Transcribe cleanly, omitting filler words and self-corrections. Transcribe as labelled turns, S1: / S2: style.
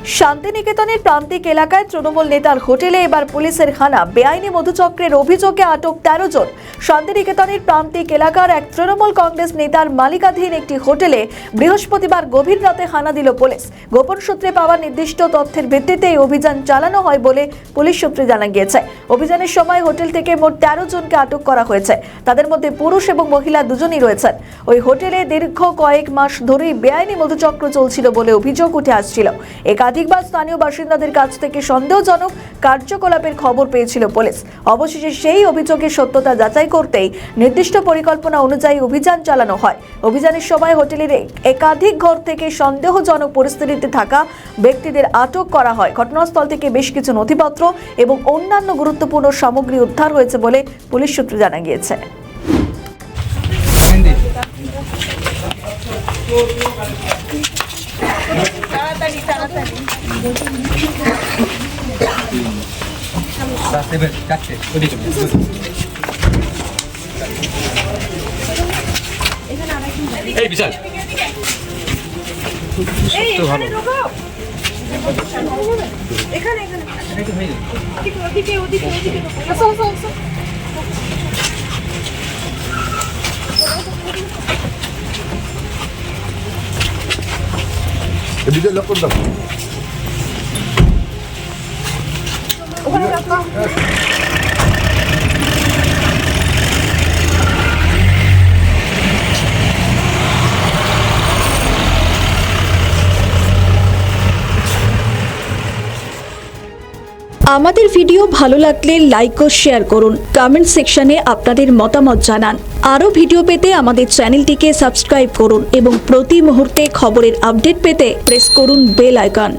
S1: শান্তিনিকেতনের প্রান্তিক এলাকায় তৃণমূল নেতার হোটেলে এবার পুলিশের হানা। বেআইনি মধুচক্রের অভিযোগে আটক 13 জন। শান্তিনিকেতনের প্রান্তিক এলাকার এক তৃণমূল কংগ্রেস নেতার মালিকাধীন একটি হোটেলে বৃহস্পতিবার গভীর রাতে হানা দিল পুলিশ। গোপন সূত্রে পাওয়া নির্দিষ্ট তথ্যের ভিত্তিতে এই অভিযান চালানো হয় বলে পুলিশ সূত্রে জানা গিয়েছে। অভিযানের সময় হোটেল থেকে মোট 13 জনকে আটক করা হয়েছে। তাদের মধ্যে পুরুষ এবং মহিলা দুজনই রয়েছেন। ওই হোটেলে দীর্ঘ কয়েক মাস ধরেই বেআইনি মধুচক্র চলছিল বলে অভিযোগ উঠে আসছিল। একাধিকবার স্থানীয় বাসিন্দাদের কাছ থেকে সন্দেহজনক কার্যকলাপের খবর পেয়েছিল পুলিশ। অবশেষে সেই অভিযোগের সত্যতা যাচাই করতেই নির্দিষ্ট পরিকল্পনা অনুযায়ী অভিযান চালানো হয়। অভিযানের সময় হোটেলের একাধিক ঘর থেকে সন্দেহজনক পরিস্থিতিতে থাকা ব্যক্তিদের আটক করা হয়। ঘটনাস্থল থেকে বেশ কিছু নথিপত্র এবং অন্যান্য গুরুত্বপূর্ণ সামগ্রী উদ্ধার হয়েছে বলে পুলিশ সূত্রে জানা গিয়েছে।
S2: এই বিশাল ভালো
S3: এখানে ওদিকে আসো
S4: এদিকে লক্ষ্য দাও।
S3: ওখানে রাখো।
S1: আমাদের ভিডিও ভালো লাগলে লাইক ও শেয়ার করুন। কমেন্ট সেকশনে আপনাদের মতামত জানান। আরও ভিডিও পেতে আমাদের চ্যানেলটিকে সাবস্ক্রাইব করুন এবং প্রতি মুহূর্তে খবরের আপডেট পেতে প্রেস করুন বেল আইকন।